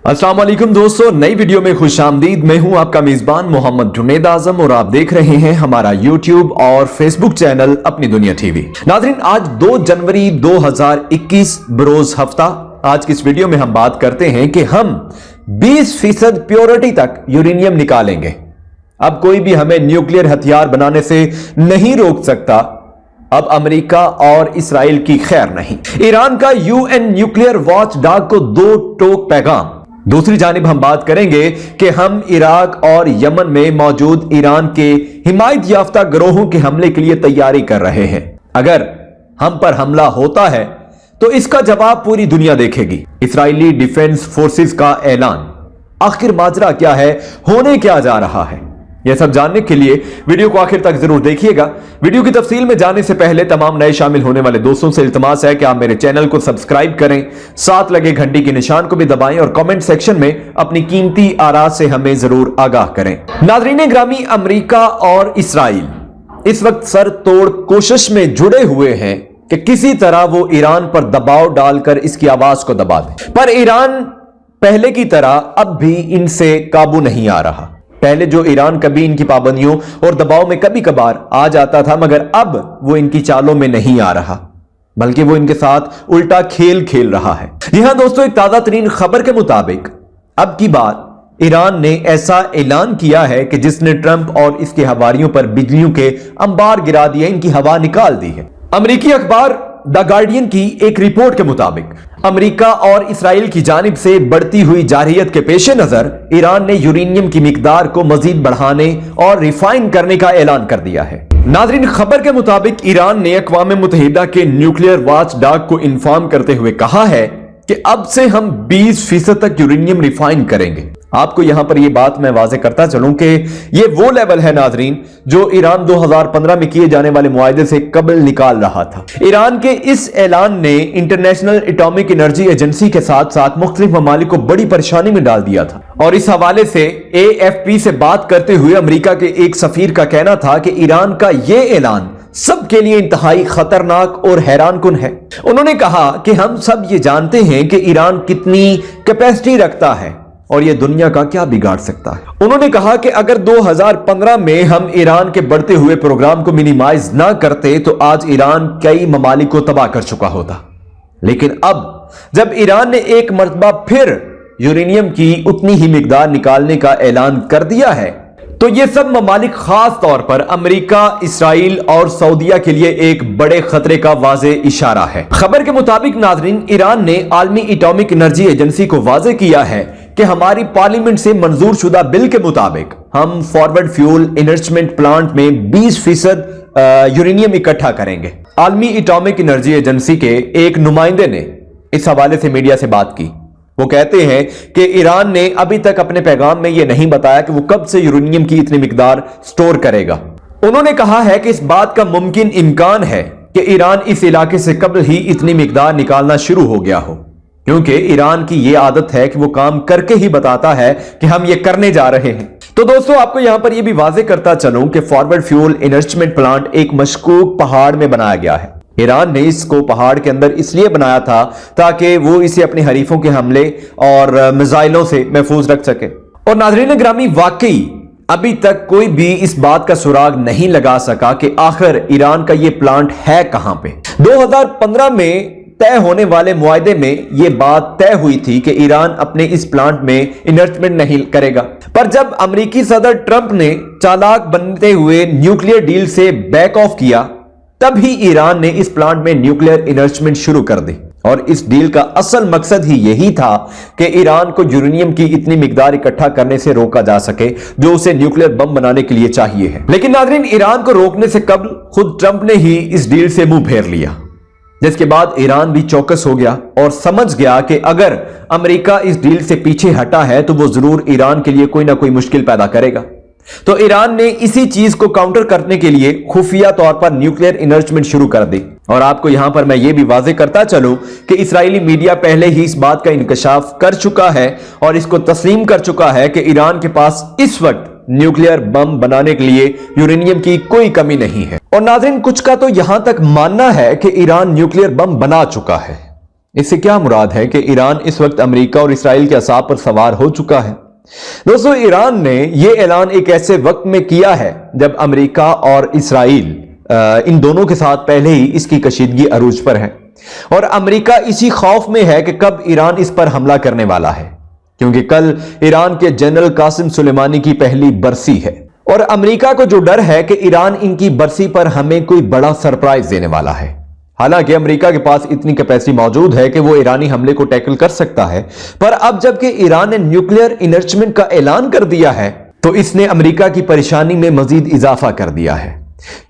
अस्सलाम वालेकुम दोस्तों, नई वीडियो में खुश आमदीद। मैं हूं आपका मेजबान मोहम्मद जुनैद आजम और आप देख रहे हैं हमारा यूट्यूब और फेसबुक चैनल अपनी दुनिया टीवी। नाज़रीन, आज 2 जनवरी 2021 बरोज हफ्ता। आज की इस वीडियो में हम बात करते हैं कि हम 20% प्योरिटी तक यूरेनियम निकालेंगे। अब कोई भी हमें न्यूक्लियर हथियार बनाने से नहीं रोक सकता। अब अमेरिका और इसराइल की खैर नहीं। ईरान का यूएन न्यूक्लियर वॉच डॉग को 2 टोक पैगाम। दूसरी जानिब हम बात करेंगे कि हम इराक और यमन में मौजूद ईरान के हिमायत याफ्ता गिरोहों के हमले के लिए तैयारी कर रहे हैं। अगर हम पर हमला होता है तो इसका जवाब पूरी दुनिया देखेगी। इस्राएली डिफेंस फोर्सेस का ऐलान। आखिर माजरा क्या है, होने क्या जा रहा है, यह सब जानने के लिए वीडियो को आखिर तक जरूर देखिएगा। वीडियो की तफसील में जाने से पहले तमाम नए शामिल होने वाले दोस्तों से इल्तमास है कि आप मेरे चैनल को सब्सक्राइब करें, साथ लगे घंटी के निशान को भी दबाएं और कमेंट सेक्शन में अपनी कीमती आरा से हमें जरूर आगाह करें। नाज़रीन ग्रामी, अमेरिका और इसराइल इस वक्त सर तोड़ कोशिश में जुड़े हुए हैं कि किसी तरह वो ईरान पर दबाव डालकर इसकी आवाज को दबा दे, पर ईरान पहले की तरह अब भी इनसे काबू नहीं आ रहा। पहले जो ईरान कभी इनकी पाबंदियों और दबाव में कभी कभार आ जाता था, मगर अब वो इनकी चालों में नहीं आ रहा, बल्कि वो इनके साथ उल्टा खेल खेल रहा है। जी हां दोस्तों, एक ताजा तरीन खबर के मुताबिक अब की बार ईरान ने ऐसा ऐलान किया है कि जिसने ट्रंप और इसके हवारियों पर बिजलियों के अंबार गिरा दिए, इनकी हवा निकाल दी है। अमेरिकी अखबार द गार्डियन की एक रिपोर्ट के मुताबिक अमेरिका और इसराइल की जानिब से बढ़ती हुई जारहियत के पेश नजर ईरान ने यूरेनियम की मिकदार को मजीद बढ़ाने और रिफाइन करने का ऐलान कर दिया है। नाज़रीन, खबर के मुताबिक ईरान ने अक़वाम मुत्तहिदा के न्यूक्लियर वॉच डॉग को इन्फॉर्म करते हुए कहा है कि अब से हम 20% तक यूरेनियम रिफाइन करेंगे। आपको यहां पर यह बात मैं वाज़े करता चलूं कि यह वो लेवल है नाज़रीन जो ईरान 2015 में किए जाने वाले मुआहदे से कबल निकाल रहा था। ईरान के इस ऐलान ने इंटरनेशनल एटॉमिक एनर्जी एजेंसी के साथ साथ मुख्तलिफ ममालिक को बड़ी परेशानी में डाल दिया था। और इस हवाले से AFP से बात करते हुए अमेरिका के एक सफीर का कहना था कि ईरान का यह ऐलान सबके लिए इंतहाई खतरनाक और हैरानकुन है। उन्होंने कहा कि हम सब ये जानते हैं कि ईरान कितनी कैपेसिटी रखता है और यह दुनिया का क्या बिगाड़ सकता है। उन्होंने कहा कि अगर 2015 में हम ईरान के बढ़ते हुए प्रोग्राम को मिनिमाइज ना करते तो आज ईरान कई ममालिक को तबाह कर चुका होता। लेकिन अब जब ईरान ने एक मर्तबा फिर यूरेनियम की उतनी ही मिकदार निकालने का ऐलान कर दिया है तो ये सब ममालिक, खास तौर पर अमेरिका, इसराइल और सऊदीया के लिए एक बड़े खतरे का वाज़े इशारा है। खबर के मुताबिक नाज़रीन, ईरान ने आलमी एटॉमिक एनर्जी एजेंसी को वाज़े किया है कि हमारी पार्लियामेंट से मंजूर शुदा बिल के मुताबिक हम फॉरवर्ड फ्यूल एनरिचमेंट प्लांट में 20% यूरेनियम इकट्ठा करेंगे। आलमी एटॉमिक एनर्जी एजेंसी के एक नुमाइंदे ने इस हवाले से मीडिया से बात की। वो कहते हैं कि ईरान ने अभी तक अपने पैगाम में यह नहीं बताया कि वो कब से यूरेनियम की इतनी मिकदार स्टोर करेगा। उन्होंने कहा है कि इस बात का मुमकिन इम्कान है कि ईरान इस इलाके से कबल ही इतनी मिकदार निकालना शुरू हो गया हो, क्योंकि ईरान की यह आदत है कि वो काम करके ही बताता है कि हम ये करने जा रहे हैं। तो दोस्तों, आपको यहां पर यह भी वाजे करता चलूं कि फॉरवर्ड फ्यूल एनरिचमेंट प्लांट एक मशकूक पहाड़ में बनाया गया है। ईरान ने इसको पहाड़ के अंदर इसलिए बनाया था ताकि वो इसे अपने हरीफों के हमले और मिसाइलों से महफूज रख सके। और नाज़रीन ग्रामी, वाकई अभी तक कोई भी इस बात का सुराग नहीं लगा सका कि आखिर ईरान का ये प्लांट है कहां पे। 2015 में तय होने वाले मुआहदे में यह बात तय हुई थी कि ईरान अपने इस प्लांट में इन्वेस्टमेंट नहीं करेगा, पर जब अमेरिकी सदर ट्रंप ने चालाक बनते हुए न्यूक्लियर डील से बैक ऑफ किया, तभी ईरान ने इस प्लांट में न्यूक्लियर इन्वेस्टमेंट शुरू कर दी। और इस डील का असल मकसद ही यही था कि ईरान को यूरेनियम की इतनी मिकदार इकट्ठा करने से रोका जा सके जो उसे न्यूक्लियर बम बनाने के लिए चाहिए है। लेकिन नाज़रीन, ईरान को रोकने से कबल खुद ट्रंप ने ही इस डील से मुंह फेर लिया, जिसके बाद ईरान भी चौकस हो गया और समझ गया कि अगर अमेरिका इस डील से पीछे हटा है तो वो जरूर ईरान के लिए कोई ना कोई मुश्किल पैदा करेगा। तो ईरान ने इसी चीज को काउंटर करने के लिए खुफिया तौर पर न्यूक्लियर इन्वेस्टमेंट शुरू कर दी। और आपको यहां पर मैं ये भी वाजे करता चलूं कि इस्राएली मीडिया पहले ही इस बात का इंकशाफ कर चुका है और इसको तस्लीम कर चुका है कि ईरान के पास इस वक्त न्यूक्लियर बम बनाने के लिए यूरेनियम की कोई कमी नहीं है। और नाज़रीन, कुछ का तो यहां तक मानना है कि ईरान न्यूक्लियर बम बना चुका है। इससे क्या मुराद है कि ईरान इस वक्त अमेरिका और इसराइल के असाब पर सवार हो चुका है। दोस्तों, ईरान ने यह ऐलान एक ऐसे वक्त में किया है जब अमेरिका और इसराइल इन दोनों के साथ पहले ही इसकी कशीदगी अरूज पर है और अमेरिका इसी खौफ में है कि कब ईरान इस पर हमला करने वाला है, क्योंकि कल ईरान के जनरल कासिम सुलेमानी की पहली बरसी है और अमेरिका को जो डर है कि ईरान इनकी बरसी पर हमें कोई बड़ा सरप्राइज देने वाला है। हालांकि अमेरिका के पास इतनी कैपेसिटी मौजूद है कि वो ईरानी हमले को टैकल कर सकता है, पर अब जबकि ईरान ने न्यूक्लियर इनर्चमेंट का ऐलान कर दिया है तो इसने अमेरिका की परेशानी में मजीद इजाफा कर दिया है,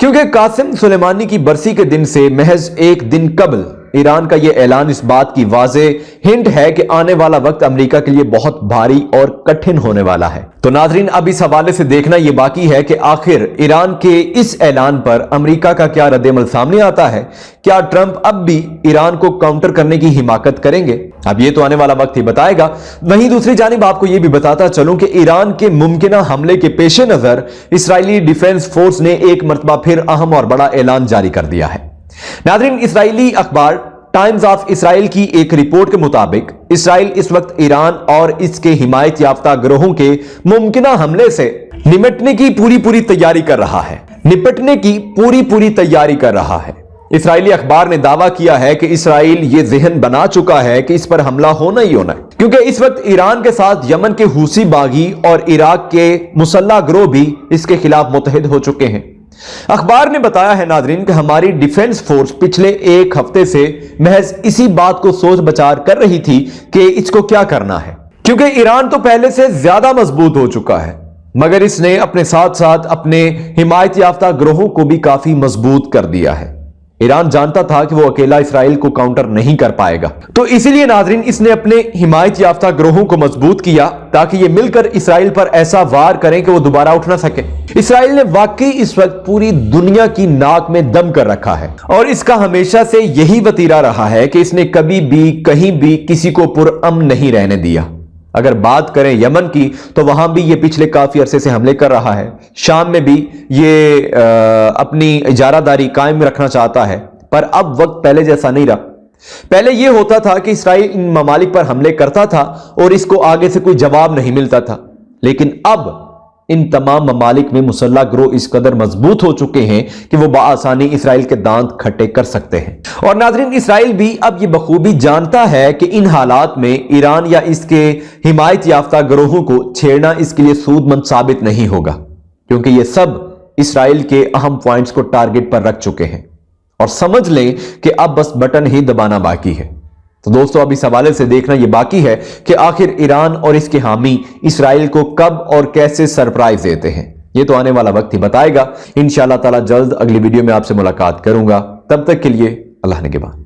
क्योंकि कासिम सुलेमानी की बरसी के दिन से महज एक दिन कबल ईरान का यह ऐलान इस बात की वाज़े हिंट है कि आने वाला वक्त अमेरिका के लिए बहुत भारी और कठिन होने वाला है। तो नाजरीन, अब इस हवाले से देखना यह बाकी है कि आखिर ईरान के इस ऐलान पर अमेरिका का क्या रद्द-ए-अमल सामने आता है। क्या ट्रंप अब भी ईरान को काउंटर करने की हिमाकत करेंगे? अब यह तो आने वाला वक्त ही बताएगा। वहीं दूसरी जानिब आपको यह भी बताता चलूं कि ईरान के मुमकिना हमले के पेश नजर इसराइली डिफेंस फोर्स ने एक मरतबा फिर अहम और बड़ा ऐलान जारी कर दिया है। नाज़रीन, इसराइली अखबार टाइम्स ऑफ इसराइल की एक रिपोर्ट के मुताबिक इसराइल इस वक्त ईरान और इसके हिमायत याफ्ता गिरोहों के मुमकिना हमले से निपटने की पूरी तैयारी कर रहा है। इसराइली अखबार ने दावा किया है कि इसराइल ये ज़हन बना चुका है कि इस पर हमला होना ही होना है, क्योंकि इस वक्त ईरान के साथ यमन के हूसी बागी और इराक के मुसल्लह गिरोह भी इसके खिलाफ मुत्तहिद हो चुके हैं। अखबार ने बताया है नाजरीन कि हमारी डिफेंस फोर्स पिछले एक हफ्ते से महज इसी बात को सोच विचार कर रही थी कि इसको क्या करना है, क्योंकि ईरान तो पहले से ज्यादा मजबूत हो चुका है, मगर इसने अपने साथ साथ अपने हिमायत याफ्ता गिरोहों को भी काफी मजबूत कर दिया है। ईरान जानता था कि वो अकेला इसराइल को काउंटर नहीं कर पाएगा, तो इसीलिए नाजरीन इसने अपने हिमायत याफ्ता गिरोहों को मजबूत किया ताकि ये मिलकर इसराइल पर ऐसा वार करें कि वो दोबारा उठ ना सके। इसराइल ने वाकई इस वक्त पूरी दुनिया की नाक में दम कर रखा है और इसका हमेशा से यही वतीरा रहा है कि इसने कभी भी कहीं भी किसी को पुरअमन नहीं रहने दिया। अगर बात करें यमन की तो वहां भी ये पिछले काफी अरसे से हमले कर रहा है। शाम में भी ये अपनी इजारादारी कायम रखना चाहता है, पर अब वक्त पहले जैसा नहीं रहा। पहले यह होता था कि इसराइल इन ममालिक पर हमले करता था और इसको आगे से कोई जवाब नहीं मिलता था, लेकिन अब इन तमाम ममालिक में मुसल्लह गिरोह इस कदर मजबूत हो चुके हैं कि वो बाआसानी इसराइल के दांत खट्टे कर सकते हैं। और नाजरीन, इसराइल भी अब ये बखूबी जानता है कि इन हालात में ईरान या इसके हिमायत याफ्ता गिरोहों को छेड़ना इसके लिए सूदमंद साबित नहीं होगा, क्योंकि ये सब इसराइल के अहम पॉइंट्स को टारगेट पर रख चुके हैं और समझ लें कि अब बस बटन ही दबाना बाकी है। तो दोस्तों, अब इस हवाले से देखना यह बाकी है कि आखिर ईरान और इसके हामी इसराइल को कब और कैसे सरप्राइज देते हैं। यह तो आने वाला वक्त ही बताएगा। इंशाअल्लाह ताला जल्द अगली वीडियो में आपसे मुलाकात करूंगा। तब तक के लिए अल्लाह निगहबान।